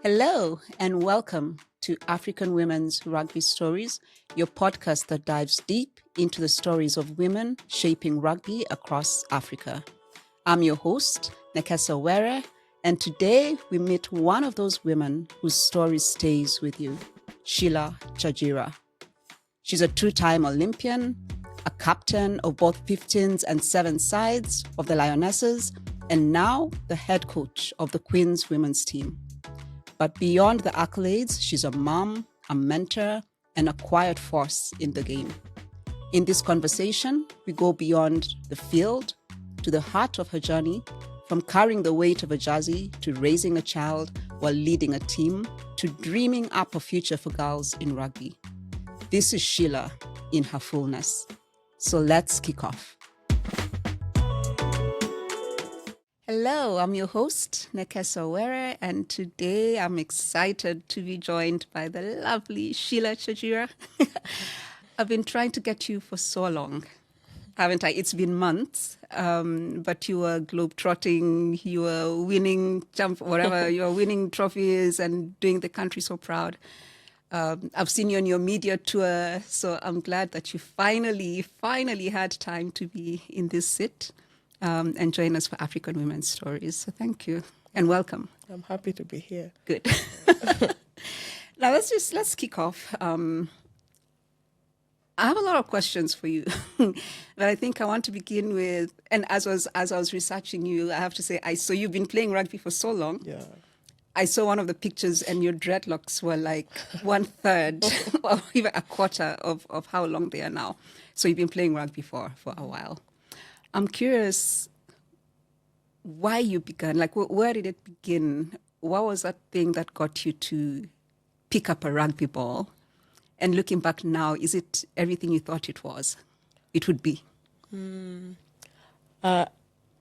Hello and welcome to African Women's Rugby Stories, your podcast that dives deep into the stories of women shaping rugby across Africa. I'm your host, Nekesa Were, and today we meet one of those women whose story stays with you, Sheila Chajira. She's a two-time Olympian, a captain of both 15s and 7 sides of the Lionesses, and now the head coach of the Quins women's team. But beyond the accolades, she's a mom, a mentor, and a quiet force in the game. In this conversation, we go beyond the field to the heart of her journey, from carrying the weight of a jersey to raising a child while leading a team to dreaming up a future for girls in rugby. This is Sheila in her fullness. So let's kick off. Hello, I'm your host, Nekesa Were, and today I'm excited to be joined by the lovely Sheila Chajira. I've been trying to get you for so long, haven't I? It's been months, but you were globetrotting, you were winning, you were winning trophies and doing the country so proud. I've seen you on your media tour, so I'm glad that you finally had time to be in this sit. And join us for African Women's Stories. So thank you and welcome. I'm happy to be here. Good. Now let's kick off. I have a lot of questions for you, but I think I want to begin with. And as I was researching you, I have to say I saw you've been playing rugby for so long. Yeah. I saw one of the pictures, and your dreadlocks were like 1/3 or even a quarter of how long they are now. So you've been playing rugby for a while. I'm curious why you began. Like, where did it begin? What was that thing that got you to pick up a rugby ball? And looking back now, is it everything you thought it would be?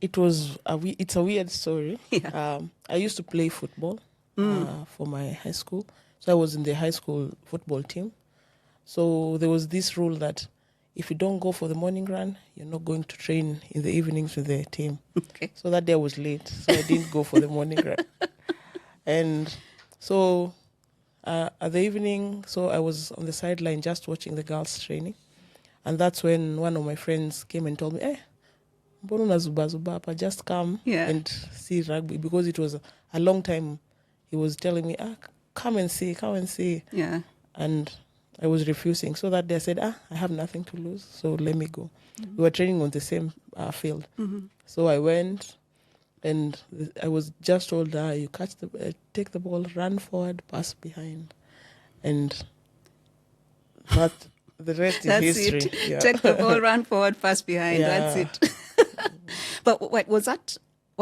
It's a weird story. Yeah. I used to play football for my high school. So I was in the high school football team. So there was this rule that if you don't go for the morning run, you're not going to train in the evenings with the team. Okay. So that day I was late, so I didn't go for the morning run. And so at the evening, so I was on the sideline just watching the girls training. And that's when one of my friends came and told me, mbona zuba hapa, just come and see rugby. Because it was a long time he was telling me, come and see. Yeah. And I was refusing. So that day I said, I have nothing to lose, so let me go. Mm-hmm. We were training on the same field. Mm-hmm. So I went, and I was just told, you take the ball, run forward, pass behind. And the rest is history. It. Yeah. Take the ball, run forward, pass behind. Yeah. That's it. But wait, what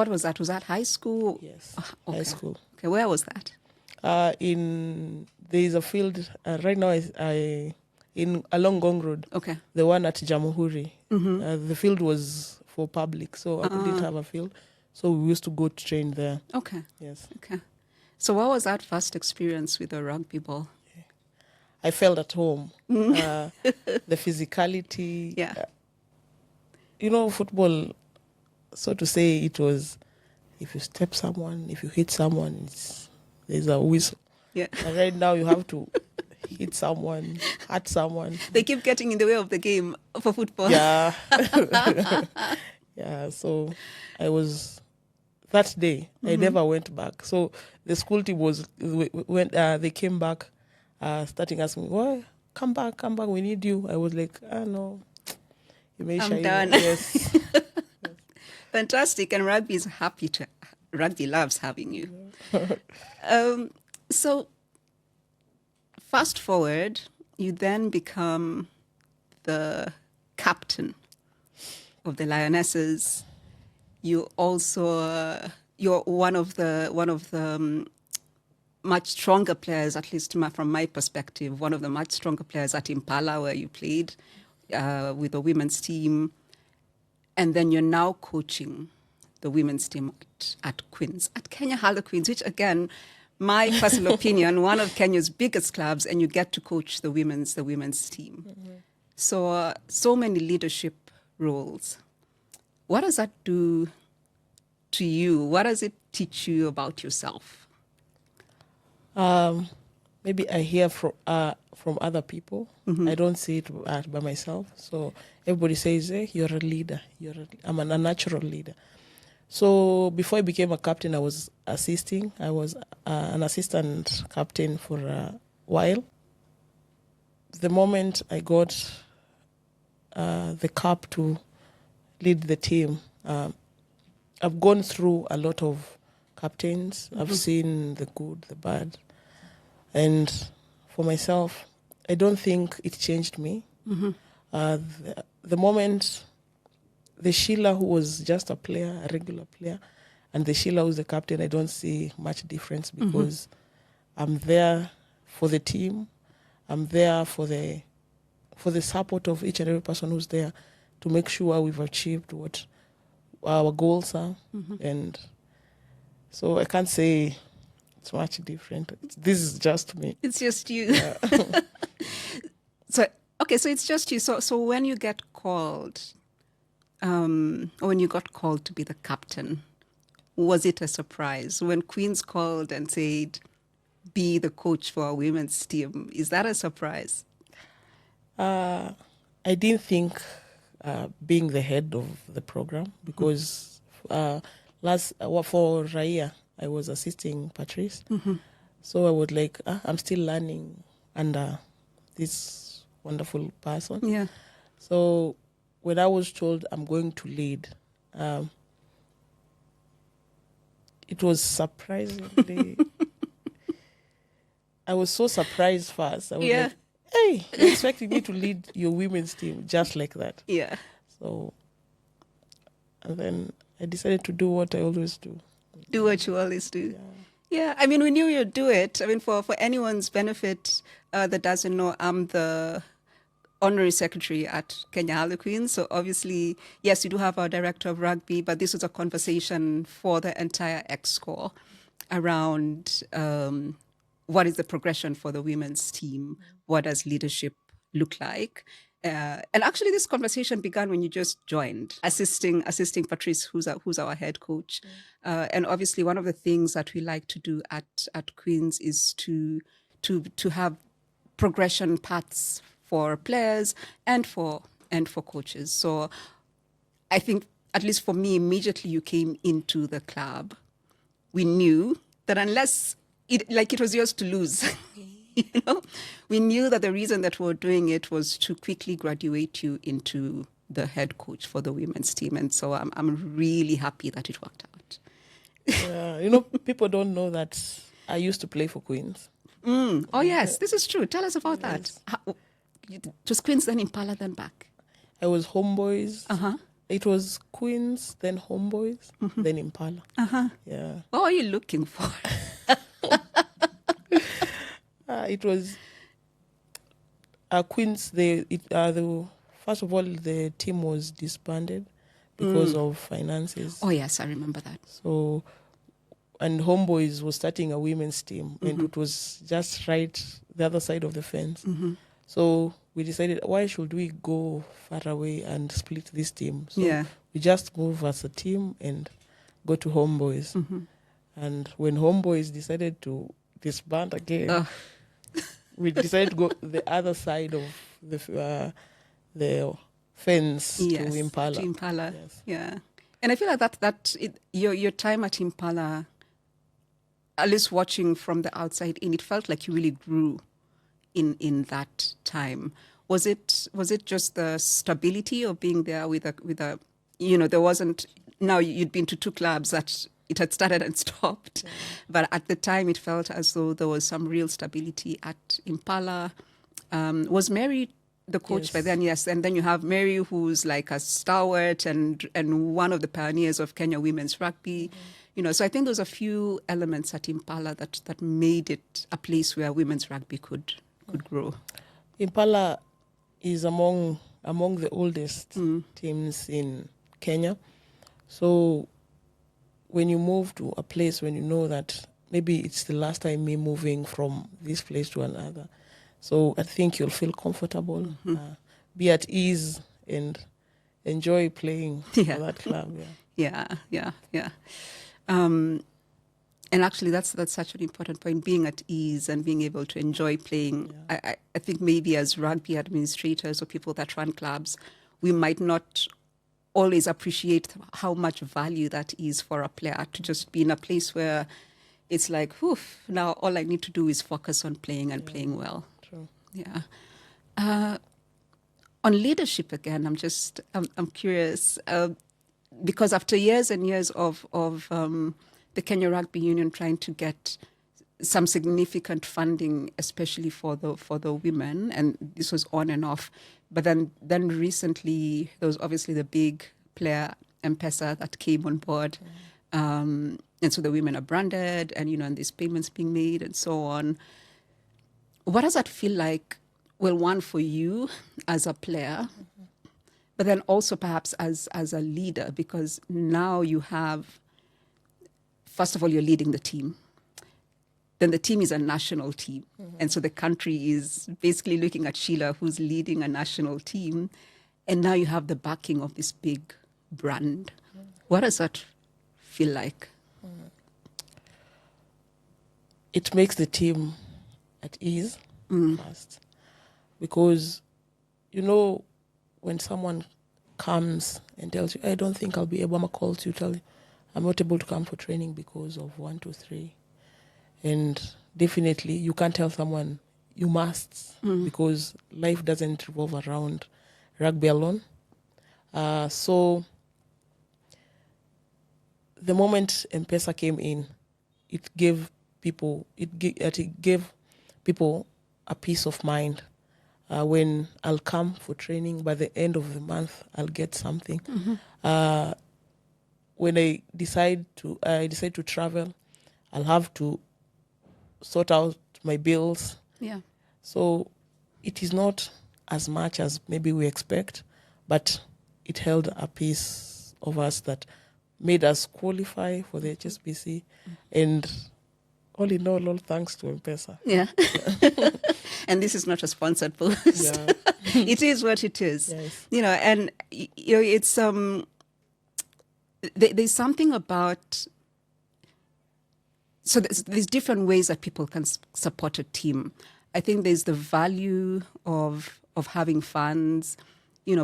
was that? Was that high school? Yes, okay. High school. Okay, where was that? There is a field right now. Along Gong Road. Okay. The one at Jamhuri. Mm-hmm. The field was for public, so I didn't have a field. So we used to go to train there. Okay. Yes. Okay. So what was that first experience with a rugby ball? I felt at home. The physicality. Yeah. Football, so to say, it was, if you step someone, if you hit someone, there's a whistle. Yeah. And right now you have to hit someone, hurt someone. They keep getting in the way of the game for football. Yeah. Yeah, so that day, I never went back. So the school team they came back, starting asking me, well, come back, we need you. I was like, no. I'm done. Yes. Fantastic. And rugby loves having you. So fast forward, you then become the captain of the Lionesses. You also you're one of the much stronger players, at least from my perspective, one of the much stronger players at Impala, where you played with the women's team. And then you're now coaching the women's team at Quins, at Kenya Harlequins, which again, my personal opinion, one of Kenya's biggest clubs, and you get to coach the women's team. Mm-hmm. So many leadership roles. What does that do to you? What does it teach you about yourself? Maybe I hear from other people. I don't see it by myself. So everybody says, hey, you're a leader. I'm a natural leader. So before I became a captain, I was assisting. I was an assistant captain for a while. The moment I got the cup to lead the team, I've gone through a lot of captains. I've seen the good, the bad. And for myself, I don't think it changed me. The moment the Sheila who was just a player, a regular player, and the Sheila who's the captain, I don't see much difference because I'm there for the team. I'm there for the support of each and every person who's there to make sure we've achieved what our goals are. And so I can't say it's much different. This is just me. It's just you. Yeah. So it's just you. So when you get called, or when you got called to be the captain, was it a surprise? When Quins called and said, be the coach for our women's team, is that a surprise? I didn't think being the head of the program because for Raya, I was assisting Patrice. So I was like, I'm still learning under this wonderful person. Yeah. So when I was told I'm going to lead, it was surprisingly. I was so surprised first. I was like, hey, you're expecting me to lead your women's team just like that. Yeah. So, and then I decided to do what I always do. Do what you always do. Yeah. I mean, we knew you'd do it. I mean, for anyone's benefit that doesn't know, I'm the honorary secretary at Kenya Harlequins. So obviously, yes, we do have our director of rugby, but this was a conversation for the entire ExCo around what is the progression for the women's team? What does leadership look like? And actually, this conversation began when you just joined, assisting Patrice, who's our head coach. And obviously, one of the things that we like to do at Quins is to have progression paths for players and for coaches. So I think, at least for me, immediately you came into the club, we knew that unless it was yours to lose. We knew that the reason that we were doing it was to quickly graduate you into the head coach for the women's team. And so I'm really happy that it worked out. Yeah, people don't know that I used to play for Quins. Oh, yes, this is true. Tell us about that. Was Quins then Impala, then back? I was Homeboys. It was Quins, then Homeboys, then Impala. Yeah. What are you looking for? It was Quins. First of all, the team was disbanded because of finances. Oh yes, I remember that. So, and Homeboys was starting a women's team, and it was just right the other side of the fence. So we decided, why should we go far away and split this team? So we just move as a team and go to Homeboys. And when Homeboys decided to disband again, we decided to go the other side of the fence to Impala. To Impala, yeah. And I feel like your time at Impala, at least watching from the outside in, it felt like you really grew in that time. Was it just the stability of being there with a there wasn't, now you'd been to two clubs that it had started and stopped. But at the time, it felt as though there was some real stability at Impala. Was Mary the coach by then? Yes. And then you have Mary, who's like a stalwart and one of the pioneers of Kenya women's rugby. So I think there's a few elements at Impala that made it a place where women's rugby could grow. Impala is among the oldest teams in Kenya. So when you move to a place when you know that maybe it's the last time me moving from this place to another, so I think you'll feel comfortable, be at ease, and enjoy playing for that club. Yeah. And And actually, that's such an important point, being at ease and being able to enjoy playing. Yeah. I think maybe as rugby administrators or people that run clubs, we might not always appreciate how much value that is for a player to just be in a place where it's like, whoof, now all I need to do is focus on playing and playing well. True. Yeah. On leadership again, I'm curious, because after years and years of the Kenya Rugby Union trying to get some significant funding, especially for the women, and this was on and off. But then recently, there was obviously the big player, M-Pesa, that came on board. And so the women are branded and, and these payments being made and so on. What does that feel like? Well, one, for you as a player, but then also perhaps as a leader, because now you have, first of all, you're leading the team. Then the team is a national team. And so the country is basically looking at Sheila, who's leading a national team. And now you have the backing of this big brand. What does that feel like? It makes the team at ease first. Because, when someone comes and tells you, I don't think I'll be able, I'm call to tell you, I'm not able to come for training because of 1, 2, 3. And definitely you can't tell someone you must, because life doesn't revolve around rugby alone. So the moment M-Pesa came in, it gave people a peace of mind. When I'll come for training, by the end of the month, I'll get something. When I decide to travel, I'll have to sort out my bills. Yeah. So it is not as much as maybe we expect, but it held a piece of us that made us qualify for the HSBC. And all in all thanks to M-Pesa. Yeah. And this is not a sponsored post. Yeah. It is what it is. Yes. And it's there's something about, so there's different ways that people can support a team. I think there's the value of having fans,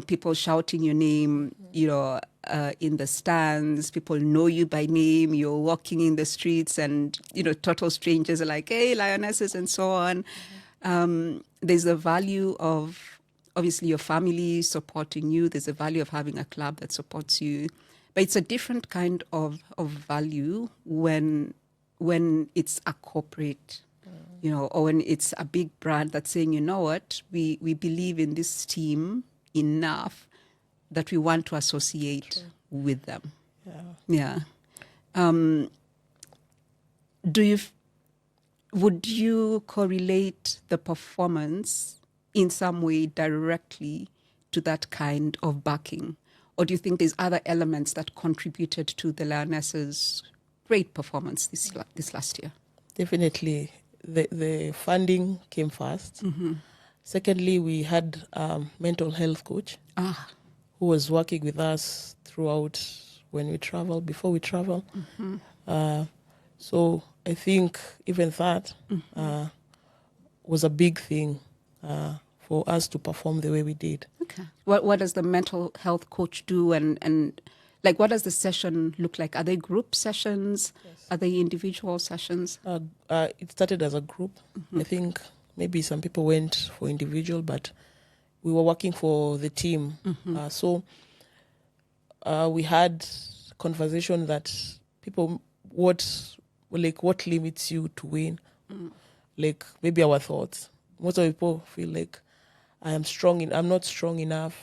people shouting your name, in the stands, people know you by name, you're walking in the streets and, total strangers are like, hey, Lionesses, and so on. There's the value of, obviously, your family supporting you. There's the value of having a club that supports you. But it's a different kind of value when it's a corporate, or when it's a big brand that's saying, you know what, we believe in this team enough that we want to associate with them. Yeah. Would you correlate the performance in some way directly to that kind of backing? Or do you think there's other elements that contributed to the Lionesses' great performance this last year? Definitely. The funding came first. Secondly, we had a mental health coach who was working with us throughout when we travel, before we travel. So I think even that was a big thing for us to perform the way we did. Okay. What does the mental health coach do, and like what does the session look like? Are they group sessions? Yes. Are they individual sessions? It started as a group. I think maybe some people went for individual, but we were working for the team. So we had conversation that people, what limits you to win? Like maybe our thoughts. Most of the people feel like I'm not strong enough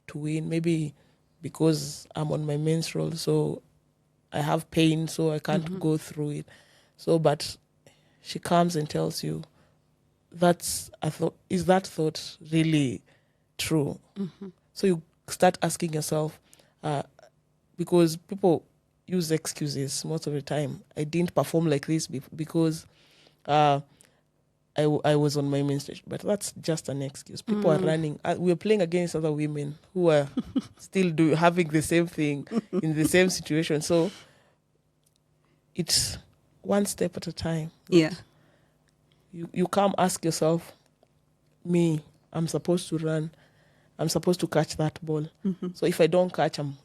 to win. Maybe because I'm on my menstrual, so I have pain, so I can't go through it. So, but she comes and tells you, is that thought really true? So you start asking yourself, because people use excuses most of the time. I didn't perform like this because I was on my menstruation, but that's just an excuse. People are running. We're playing against other women who are still having the same thing in the same situation. So it's one step at a time. Yeah. You come ask yourself, me, I'm supposed to run. I'm supposed to catch that ball. So if I don't catch, I'm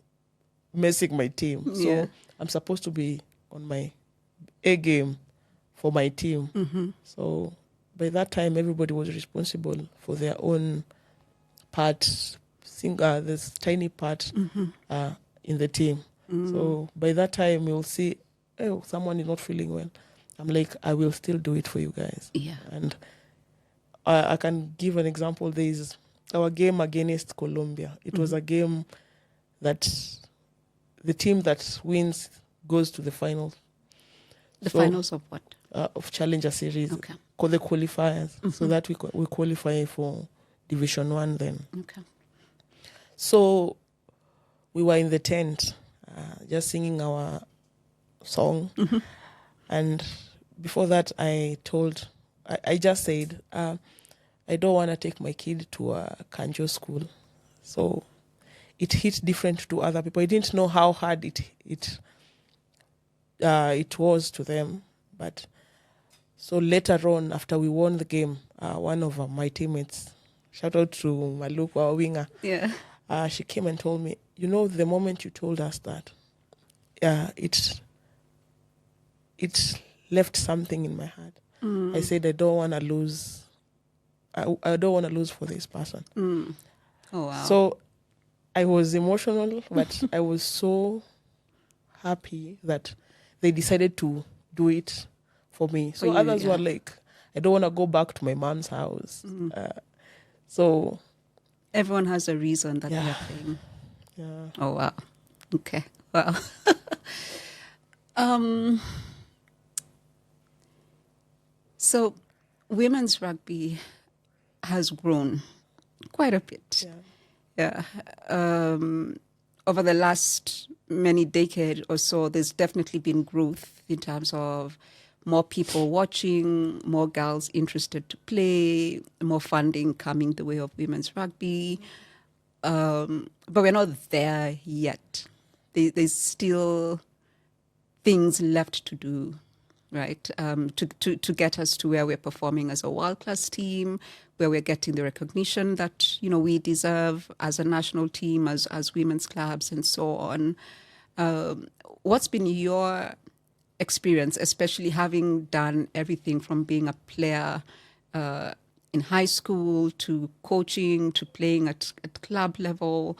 messing my team. Yeah. So I'm supposed to be on my A game for my team. So by that time, everybody was responsible for their own part, this tiny part in the team. So by that time, you'll see, oh, someone is not feeling well. I'm like, I will still do it for you guys. Yeah. And I can give an example. There is our game against Colombia. It was a game that the team that wins goes to the finals. The finals of what? Of Challenger Series. Okay. Called the qualifiers. So that we qualify for Division 1 then. Okay. So we were in the tent just singing our song. And before that, I just said, I don't want to take my kid to a Kanjo school. So it hit different to other people. I didn't know how hard it was to them. But so later on, after we won the game, one of my teammates, shout out to Maluk, our winger, she came and told me, the moment you told us that, it left something in my heart. I said, I don't want to lose. I don't want to lose for this person. Oh, wow. So I was emotional, but I was so happy that they decided to do it for me. So others were like, I don't want to go back to my mom's house. So everyone has a reason that they're playing. Yeah. Oh, wow. Okay. Wow. So women's rugby has grown quite a bit. Yeah. Over the last many decades or so, there's definitely been growth in terms of more people watching, more girls interested to play, more funding coming the way of women's rugby. But we're not there yet. There's still things left to do, right? To get us to where we're performing as a world-class team, where we're getting the recognition that, we deserve as a national team, as women's clubs and so on. What's been your experience, especially having done everything from being a player in high school to coaching to playing at club level?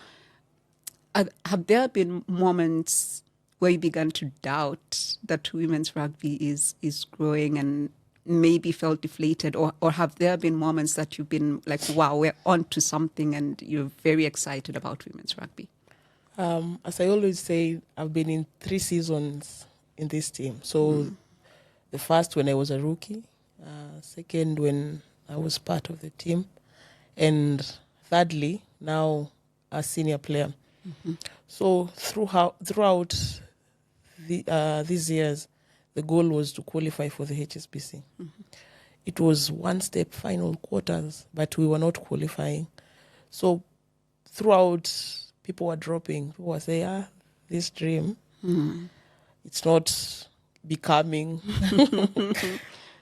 Have there been moments where you began to doubt that women's rugby is growing and maybe felt deflated, or have there been moments that you've been like, wow, we're on to something and you're very excited about women's rugby? As I always say, I've been in 3 seasons in this team. So the first when I was a rookie, second when I was part of the team, and thirdly, now a senior player. So throughout these years, the goal was to qualify for the HSBC. It was one step final quarters, but we were not qualifying. So throughout, people were dropping. People were saying, this dream, it's not becoming.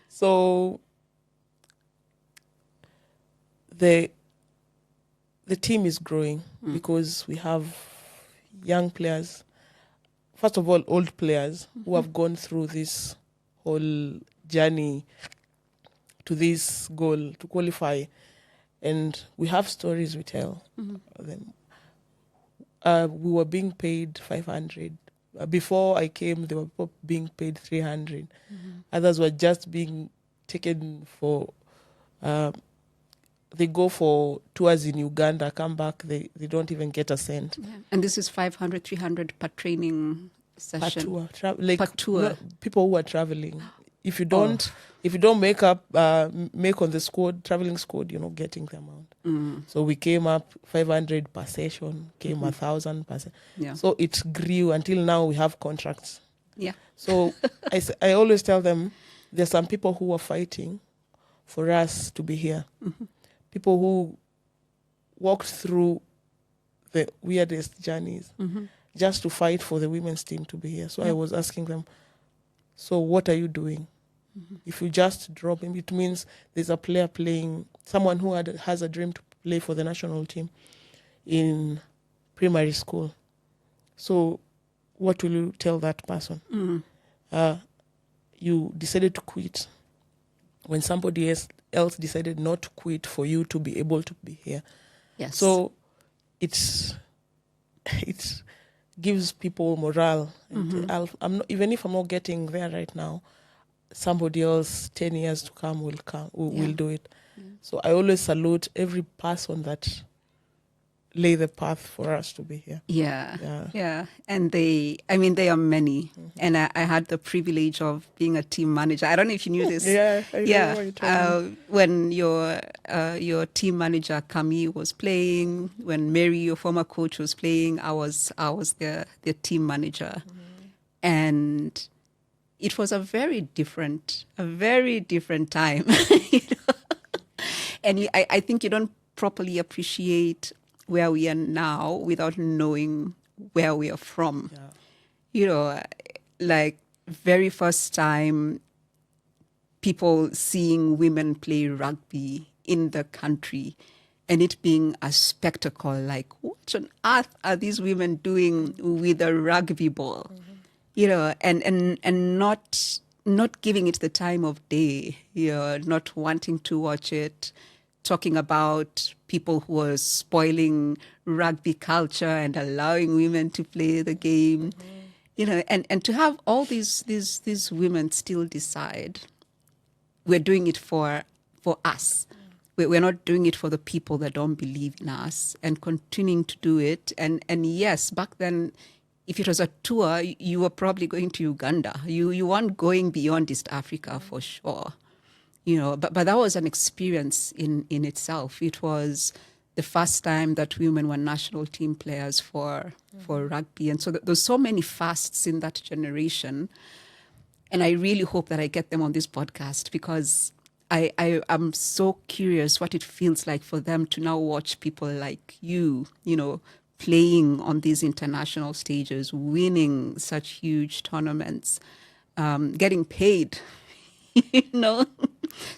So the team is growing because we have young players. First of all, old players who have gone through this whole journey to this goal, to qualify. And we have stories we tell them. We were being paid 500. Before I came, they were being paid 300. Others were just being taken for... they go for tours in Uganda, come back, they don't even get a cent. Yeah. And this is 500, 300 per training session? Per tour. People who are traveling. If you don't make on the squad, traveling squad, you're not getting the amount. So we came up 500 per session, came 1,000 per session. Yeah. So it grew until now we have contracts. Yeah. So I always tell them there's some people who are fighting for us to be here. People who walked through the weirdest journeys just to fight for the women's team to be here. So I was asking them, So what are you doing? If you just drop him, it means there's a player playing, someone who has a dream to play for the national team in primary school. So what will you tell that person? You decided to quit when somebody else decided not to quit for you to be able to be here. Yes. So it gives people morale. And I'm not, even if I'm not getting there right now, somebody else 10 years to come will do it. So I always salute every person that lay the path for us to be here. Yeah. And they are many. And I had the privilege of being a team manager. I don't know if you knew this. I know what you're when your team manager Camille was playing, when Mary, your former coach, was playing, I was their team manager. And it was a very different time. And I think you don't properly appreciate where we are now without knowing where we are from. Like very first time people seeing women play rugby in the country and it being a spectacle, like what on earth are these women doing with a rugby ball? And not giving it the time of day, not wanting to watch it, talking about people who are spoiling rugby culture and allowing women to play the game, and to have all these women still decide we're doing it for us. We're not doing it for the people that don't believe in us, and continuing to do it. And yes, back then, if it was a tour, you were probably going to Uganda. You weren't going beyond East Africa for sure. But that was an experience in itself. It was the first time that women were national team players for rugby. And so there's so many fasts in that generation. And I really hope that I get them on this podcast, because I am so curious what it feels like for them to now watch people like you, playing on these international stages, winning such huge tournaments, getting paid,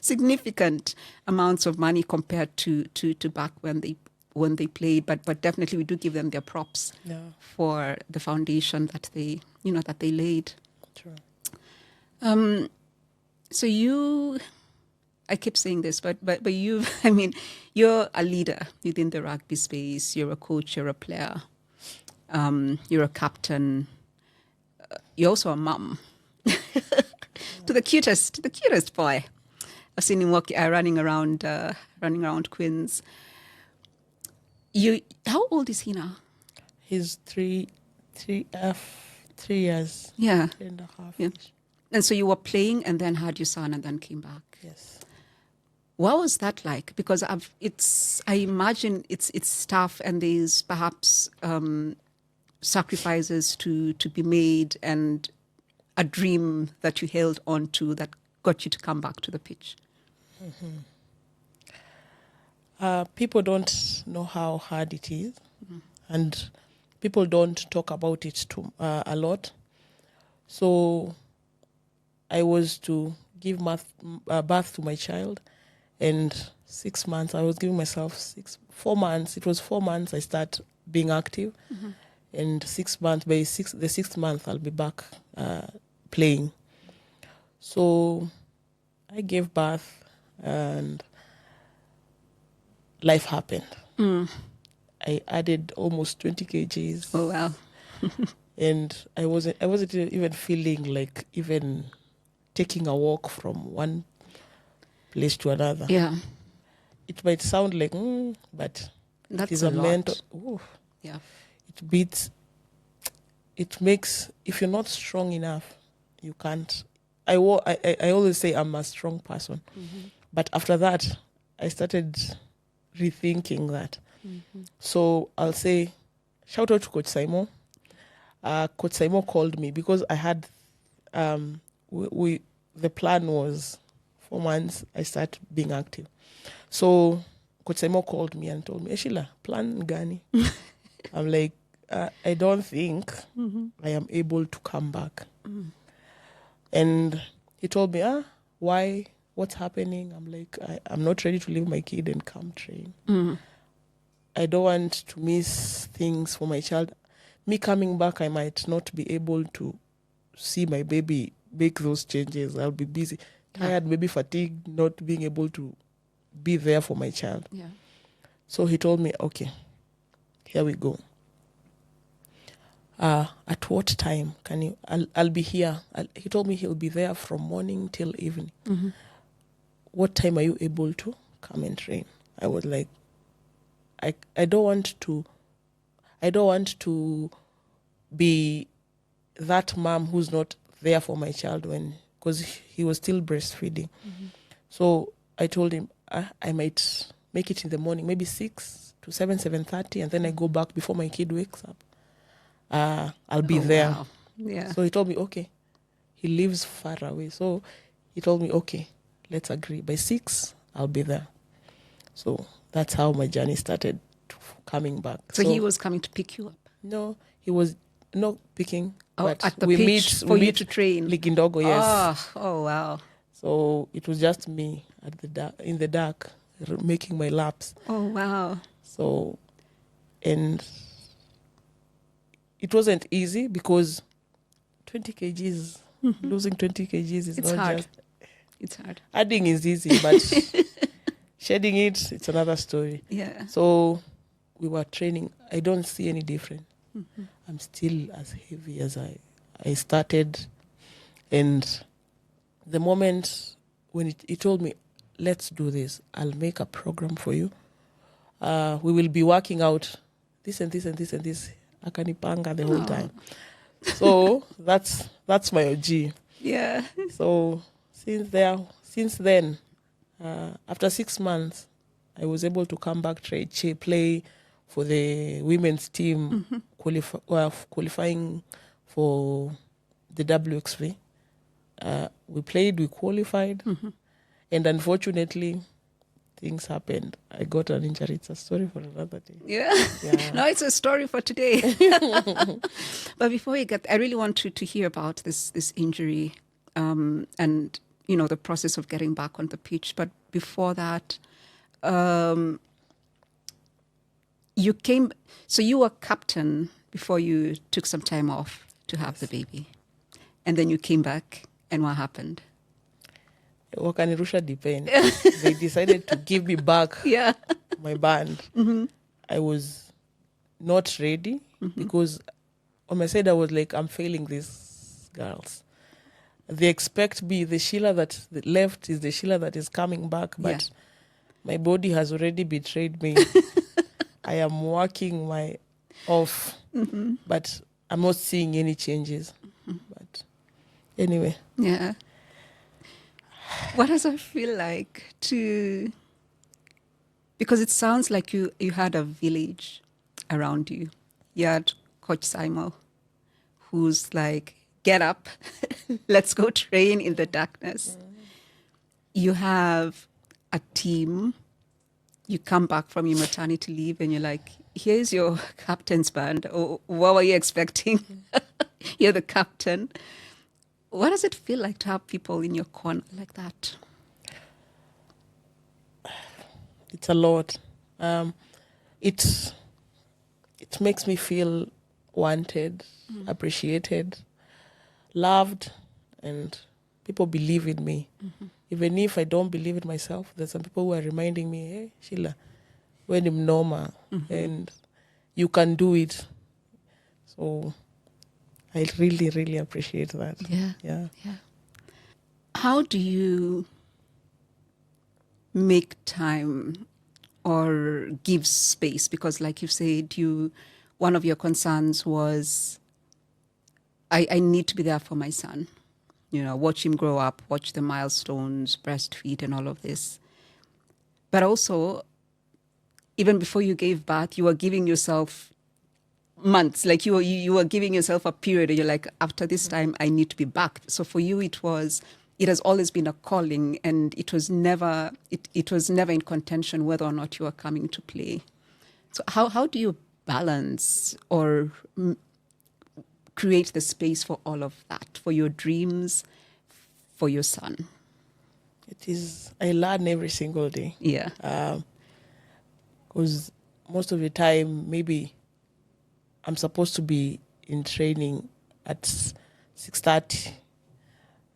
significant amounts of money compared to back when they played. But definitely we do give them their props for the foundation that they laid. True. So I keep saying this, but you're a leader within the rugby space. You're a coach, you're a player, you're a captain. You're also a mum to the cutest boy. I've seen him running around Quins. How old is he now? He's 3 years. Yeah. 3.5. Yeah. And so you were playing and then had your son and then came back. Yes. What was that like? Because I imagine it's tough, and there's perhaps sacrifices to be made, and a dream that you held on to that got you to come back to the pitch. People don't know how hard it is, and people don't talk about it a lot. So I was to give birth to my child, and 6 months, I was giving myself 4 months. It was 4 months I start being active, and 6 months, by the 6th month, I'll be back playing. So I gave birth, and life happened. I added almost 20 kgs. Oh wow! And I wasn't even feeling like even taking a walk from one place to another. Yeah, it might sound like, but that's it is a a lot. mental. Ooh, Yeah, it beats. It makes, if you're not strong enough, you can't. I always say I'm a strong person, but after that, I started rethinking that. So I'll say, shout out to Coach Simon. Coach Simon called me because I had, the plan was 4 months I start being active. So Coach Simon called me and told me, Sheila, plan gani? I'm like, I don't think I am able to come back. And he told me, why? What's happening? I'm like, I'm not ready to leave my kid and come train. I don't want to miss things for my child. Me coming back, I might not be able to see my baby make those changes. I'll be busy, tired, maybe fatigued, not being able to be there for my child. Yeah. So he told me, okay, here we go. At what time can you? I'll be here. He told me he'll be there from morning till evening. What time are you able to come and train? I was like, I don't want to be that mom who's not there for my child because he was still breastfeeding. So I told him I might make it in the morning, maybe 6 to 7:30, and then I go back before my kid wakes up. I'll be there. Wow. Yeah. So he told me, okay. He lives far away. So he told me, okay, let's agree. By 6, I'll be there. So that's how my journey started coming back. So he was coming to pick you up? No, he was not picking. But at the we pitch meet, for we you meet to train? Ligindogo, yes. Oh, wow. So it was just me in the dark, making my laps. Oh, wow. So, and it wasn't easy because 20 kgs, losing 20 kgs is It's not hard. just... It's hard. Adding is easy, but shedding it's another story. Yeah. So we were training. I don't see any difference. I'm still as heavy as I started. And the moment when he told me, let's do this, I'll make a program for you. We will be working out this and this and this and this. Akanipanga the whole time. So that's my OG. Yeah. So since then, after 6 months, I was able to come back, play for the women's team, qualifying for the WXV. We played, we qualified, and unfortunately, things happened. I got an injury. It's a story for another day. Yeah. Yeah. No, it's a story for today. But before we get, I really want to hear about this injury and, the process of getting back on the pitch. But before that, you were captain before you took some time off to have the baby. And then you came back, and what happened? Wakanirusha depend. They decided to give me back my band. I was not ready because on my side I was like, I'm failing these girls. They expect me, the Sheila that left is the Sheila that is coming back, but my body has already betrayed me. I am working my off, but I'm not seeing any changes. But anyway. Yeah. What does it feel like because it sounds like you had a village around you. You had Coach Simon, who's like, get up, let's go train in the darkness. You have a team. You come back from your maternity leave and you're like, here's your captain's band. Oh, what were you expecting? You're the captain. What does it feel like to have people in your corner like that? It's a lot. It makes me feel wanted, appreciated, loved, and people believe in me. Even if I don't believe in myself, there's some people who are reminding me, hey, Sheila, when I'm normal, and you can do it. So I really, really appreciate that. Yeah. How do you make time or give space? Because like you said, one of your concerns was, I need to be there for my son. Watch him grow up, watch the milestones, breastfeed and all of this. But also, even before you gave birth, you were giving yourself months, like you were giving yourself a period. You're like, after this time, I need to be back. So for you, it has always been a calling, and it was never in contention whether or not you were coming to play. So how do you balance or create the space for all of that, for your dreams for your son? It is, I learn every single day. Yeah. Because most of the time, maybe I'm supposed to be in training at 6:30,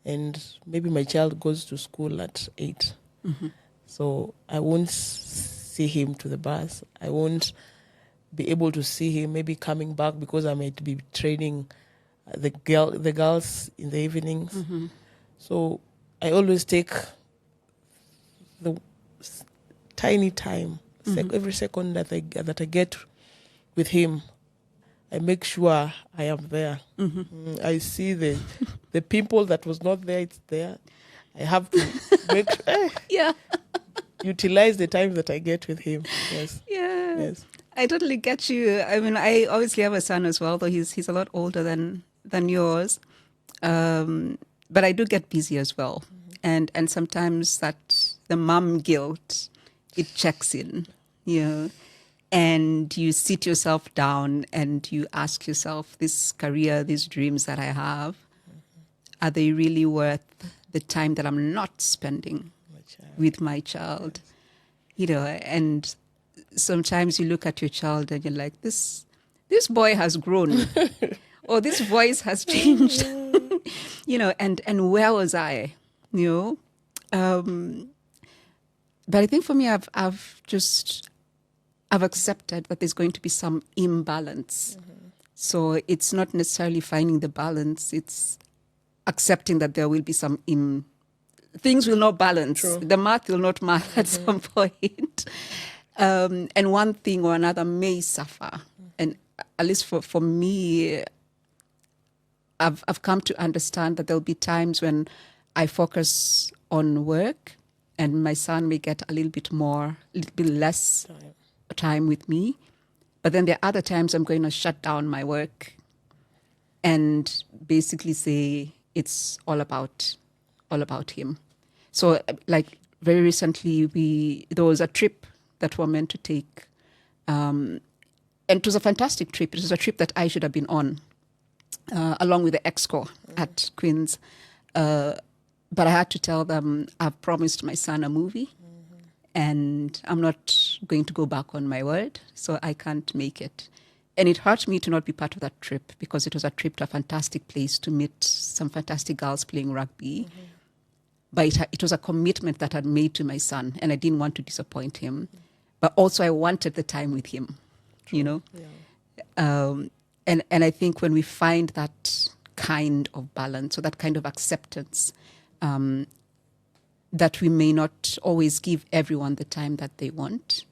and maybe my child goes to school at 8. So I won't see him to the bus. I won't be able to see him maybe coming back because I might be training the girls in the evenings. So I always take the tiny time, every second that I get with him. I make sure I am there. I see the pimple that was not there, it's there. I have to make utilize the time that I get with him. Yes. Yeah. Yes. I totally get you. I mean, I obviously have a son as well, though he's a lot older than yours. But I do get busy as well. And sometimes that the mom guilt, it checks in, you know, and you sit yourself down and you ask yourself, this career, these dreams that I have, are they really worth the time that I'm not spending with my child? You know, and sometimes you look at your child and you're like, this boy has grown or this voice has changed, you know, and where was I, you know? But I think for me, I've accepted that there's going to be some imbalance. So it's not necessarily finding the balance. It's accepting that there will be some things will not balance. True. The math will not math at some point. And one thing or another may suffer. And at least for me, I've come to understand that there'll be times when I focus on work and my son may get a little bit less time with me. But then there are other times I'm going to shut down my work and basically say it's all about him. So like very recently there was a trip that we're meant to take. And it was a fantastic trip. It was a trip that I should have been on, along with the EXCO at Quins. But I had to tell them I've promised my son a movie and I'm not going to go back on my word, so I can't make it. And it hurt me to not be part of that trip because it was a trip to a fantastic place to meet some fantastic girls playing rugby. But it was a commitment that I'd made to my son and I didn't want to disappoint him. But also I wanted the time with him, you know. Yeah. And I think when we find that kind of balance or that kind of acceptance, that we may not always give everyone the time that they want,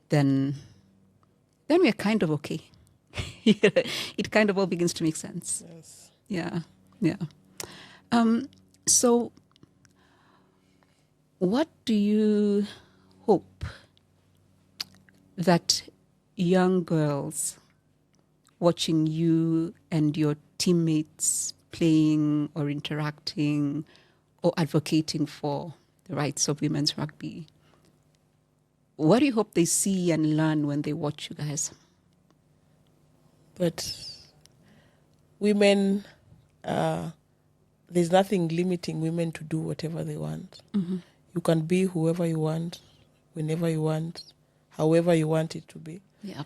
then we're kind of okay. It kind of all begins to make sense. Yes. Yeah. So what do you hope that young girls watching you and your teammates playing or interacting or advocating for the rights of women's rugby, what do you hope they see and learn when they watch you guys? But women, there's nothing limiting women to do whatever they want. You can be whoever you want, whenever you want, however you want it to be. Yeah.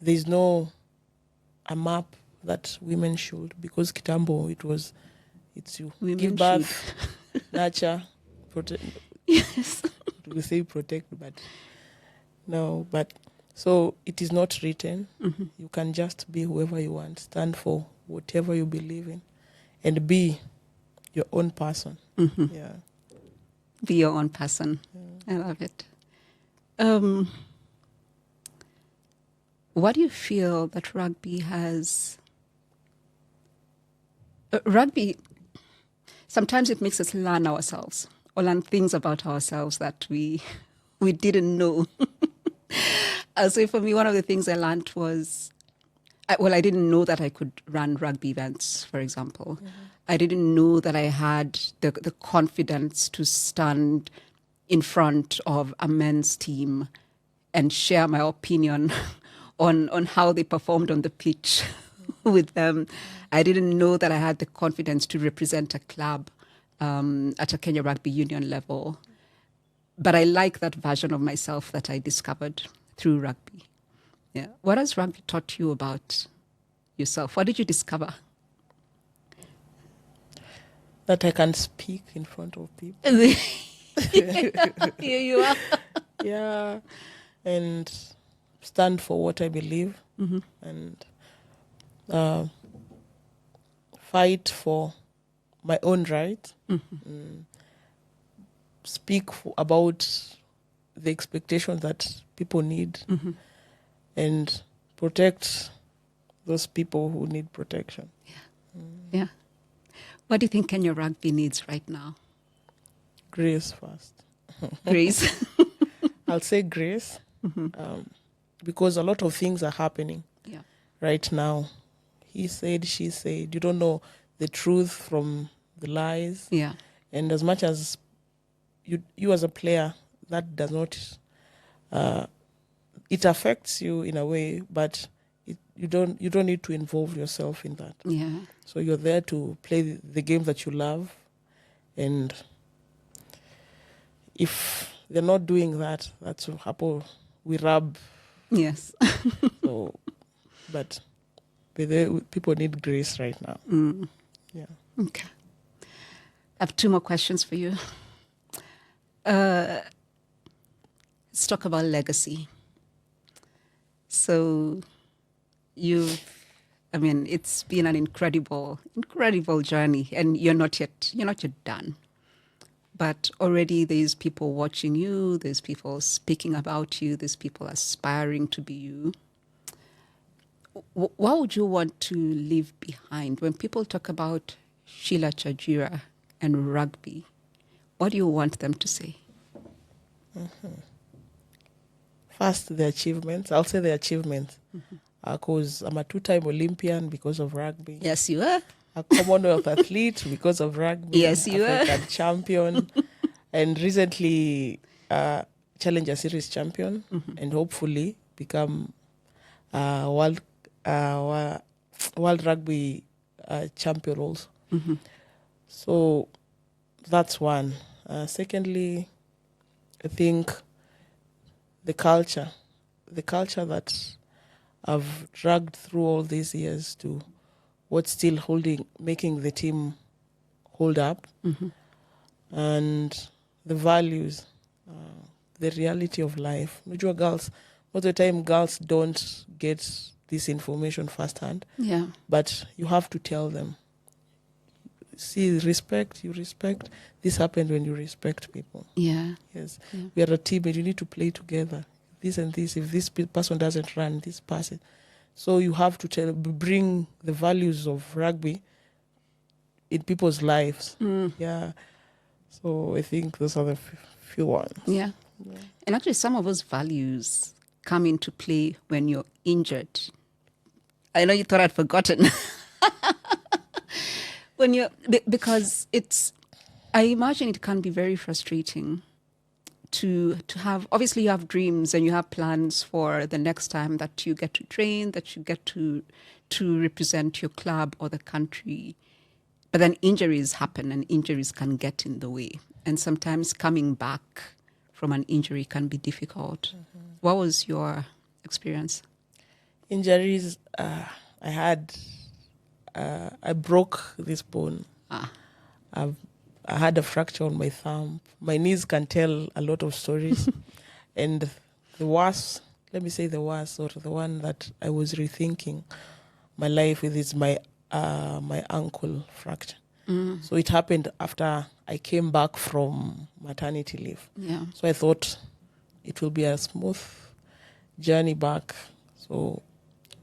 There's no a map that women should, because Kitambo, it's you. Women give birth, nurture, protect. Yes. We say protect, but no, but so it is not written. You can just be whoever you want, stand for whatever you believe in, and be your own person. Yeah. Be your own person. I love it. What do you feel that rugby has? Rugby, sometimes it makes us learn ourselves or learn things about ourselves that we didn't know. So for me, one of the things I learned was, I didn't know that I could run rugby events, for example. I didn't know that I had the confidence to stand in front of a men's team and share my opinion on how they performed on the pitch with them. I didn't know that I had the confidence to represent a club at a Kenya Rugby Union level. But I like that version of myself that I discovered through rugby. Yeah. What has rugby taught you about yourself? What did you discover? That I can speak in front of people. Here you are. Yeah. And stand for what I believe. And fight for my own right. Speak about the expectations that people need. And protect those people who need protection. Yeah. What do you think Kenya Rugby needs right now? Grace first. Grace. I'll say grace, because a lot of things are happening right now. He said, she said. You don't know the truth from the lies. Yeah. And as much as you as a player, that does not, it affects you in a way, but you don't need to involve yourself in that. Yeah. So you're there to play the game that you love, and if they're not doing that, that's how we rub. Yes. So, but people need grace right now. Yeah. Okay. I have two more questions for you. Let's talk about legacy. So it's been an incredible journey, and you're not yet done. But already there's people watching you, there's people speaking about you, there's people aspiring to be you. What would you want to leave behind? When people talk about Sheila Chajira and rugby, what do you want them to say? First, the achievements. I'll say the achievements. Because I'm a 2-time Olympian because of rugby. Yes, you are. A Commonwealth athlete because of rugby. Yes, you African champion. And recently Challenger Series champion. And hopefully become world rugby champion also. So that's one. Secondly, I think the culture that I've dragged through all these years to what's still making the team hold up, and the values, the reality of life. Major girls, most of the time girls don't get this information firsthand. Yeah. But you have to tell them. See, you respect. This happened when you respect people. Yeah. Yes. Yeah. We are a team and you need to play together. This and this, if this person doesn't run, this person. So you have to bring the values of rugby in people's lives. Yeah. So I think those are the few ones. Yeah. And actually some of those values come into play when you're injured. I know you thought I'd forgotten. Because I imagine it can be very frustrating to have, obviously you have dreams and you have plans for the next time that you get to train, that you get to represent your club or the country. But then injuries happen and injuries can get in the way. And sometimes coming back from an injury can be difficult. What was your experience? Injuries, I broke this bone. I had a fracture on my thumb. My knees can tell a lot of stories. And the worst, or the one that I was rethinking my life with is my ankle fracture. So it happened after I came back from maternity leave. Yeah. So I thought it will be a smooth journey back. So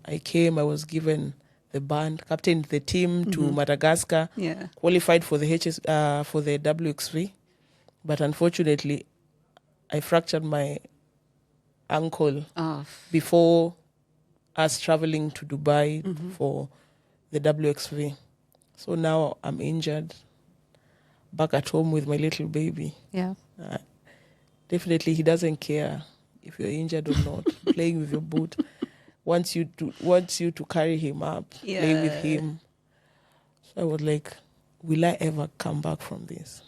I was given the band, captained the team to Madagascar, qualified for the WXV, but unfortunately, I fractured my ankle before us traveling to Dubai for the WXV. So now I'm injured, back at home with my little baby. Yeah. Definitely, he doesn't care if you're injured or not, playing with your boot. wants you to carry him up, play with him. So I was like, will I ever come back from this?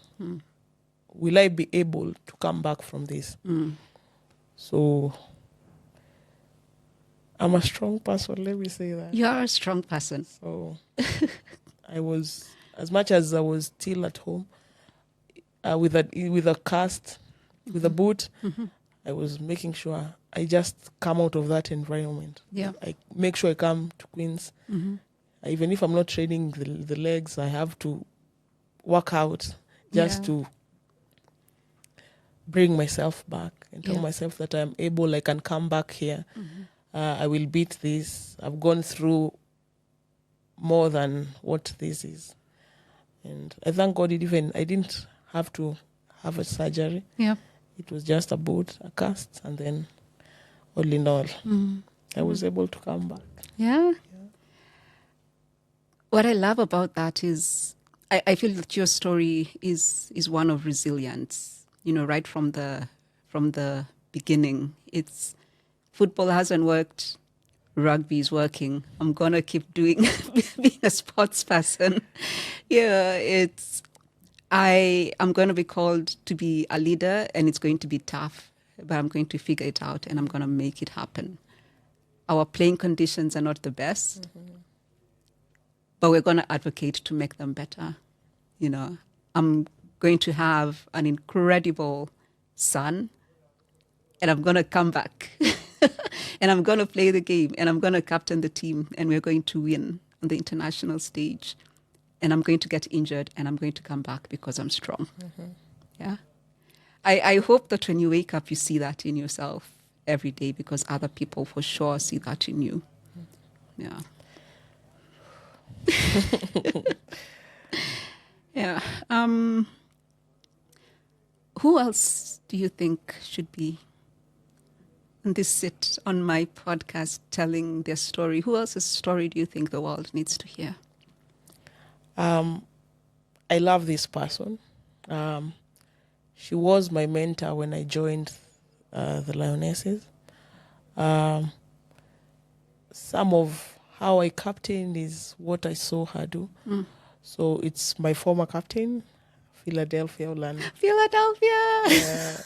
Will I be able to come back from this? So I'm a strong person, let me say that. You are a strong person. So I was, as much as I was still at home, with a cast, with a boot, I was making sure I just come out of that environment. Yeah. I make sure I come to Quins. Even if I'm not training the legs, I have to work out just to bring myself back and tell myself that I'm able, I can come back here. I will beat this. I've gone through more than what this is. And I thank God I didn't have to have a surgery. Yeah. It was just a boot, a cast, and then all in all, I was able to come back. Yeah. What I love about that is I feel that your story is one of resilience. Right from the beginning. It's football hasn't worked, rugby is working. I'm gonna keep doing being a sports person. I'm going to be called to be a leader, and it's going to be tough, but I'm going to figure it out, and I'm going to make it happen. Our playing conditions are not the best, but we're going to advocate to make them better. I'm going to have an incredible son, and I'm going to come back, and I'm going to play the game, and I'm going to captain the team, and we're going to win on the international stage. And I'm going to get injured, and I'm going to come back because I'm strong. Yeah. I hope that when you wake up, you see that in yourself every day, because other people for sure see that in you. Yeah. Yeah. Who else do you think should be in this sit on my podcast telling their story? Who else's story do you think the world needs to hear? I love this person. She was my mentor when I joined the Lionesses. Some of how I captained is what I saw her do. So it's my former captain, Philadelphia Orlando. Philadelphia!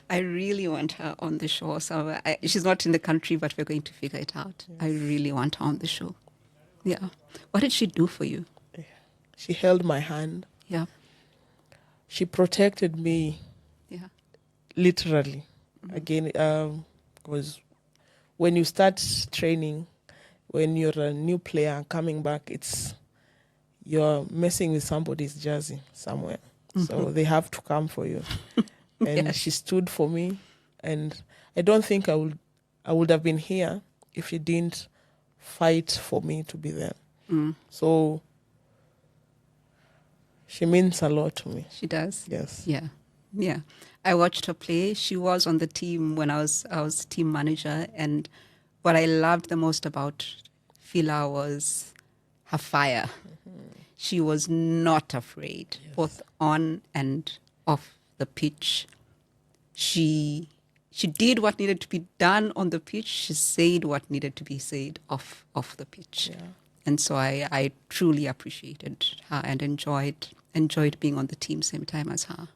I really want her on the show. So she's not in the country, but we're going to figure it out. Yes. I really want her on the show. Yeah. What did she do for you? She held my hand. Yeah. She protected me. Yeah. Literally. Again, because when you start training, when you're a new player coming back, you're messing with somebody's jersey somewhere. So they have to come for you. And she stood for me. And I don't think I would have been here if she didn't fight for me to be there. So she means a lot to me. She does? Yes. Yeah. Yeah. I watched her play. She was on the team when I was team manager. And what I loved the most about Phila was her fire. She was not afraid, both on and off the pitch. She did what needed to be done on the pitch. She said what needed to be said off the pitch. Yeah. And so I truly appreciated her and enjoyed being on the team same time as her.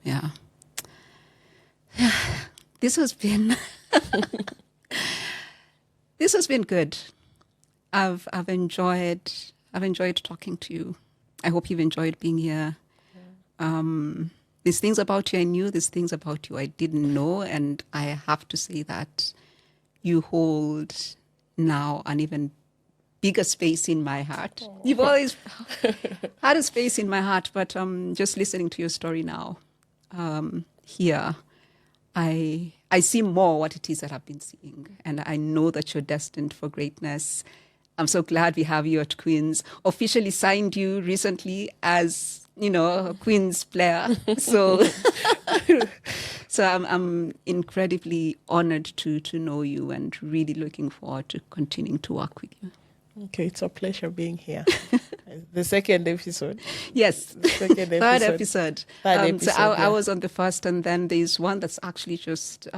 Yeah. This has been good. I've enjoyed talking to you. I hope you've enjoyed being here. There's things about you I knew, there's things about you I didn't know, and I have to say that you hold now an even bigger space in my heart. Oh. You've always had a space in my heart, but just listening to your story now, here, I see more what it is that I've been seeing, and I know that you're destined for greatness. I'm so glad we have you at Quins. Officially signed you recently as, a Quins player. So I'm incredibly honored to know you and really looking forward to continuing to work with you. Okay, it's a pleasure being here. The second episode. Yes. The second episode. Third episode. Third episode, So I yeah. was on the first, and then there's one that's actually just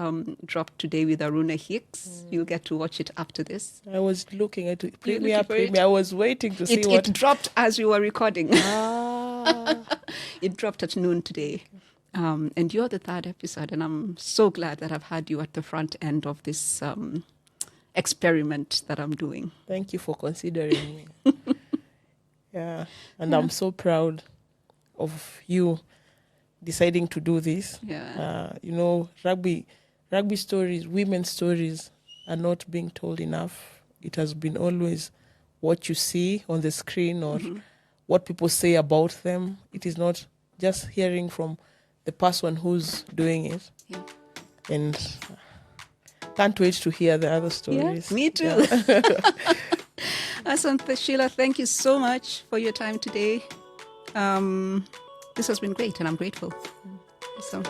dropped today with Aruna Hicks. You'll get to watch it after this. I was looking at it. You're Premiere. looking for it? I was waiting to see It dropped as we were recording. Ah. It dropped at noon today. And you're the third episode, and I'm so glad that I've had you at the front end of this experiment that I'm doing. Thank you for considering me. Yeah, and I'm so proud of you deciding to do this. Yeah. Rugby stories, women's stories are not being told enough. It has been always what you see on the screen or what people say about them. It is not just hearing from the person who's doing it. Yeah. And can't wait to hear the other stories. Yeah, me too. Yeah. Awesome. Sheila, thank you so much for your time today. This has been great, and I'm grateful. So.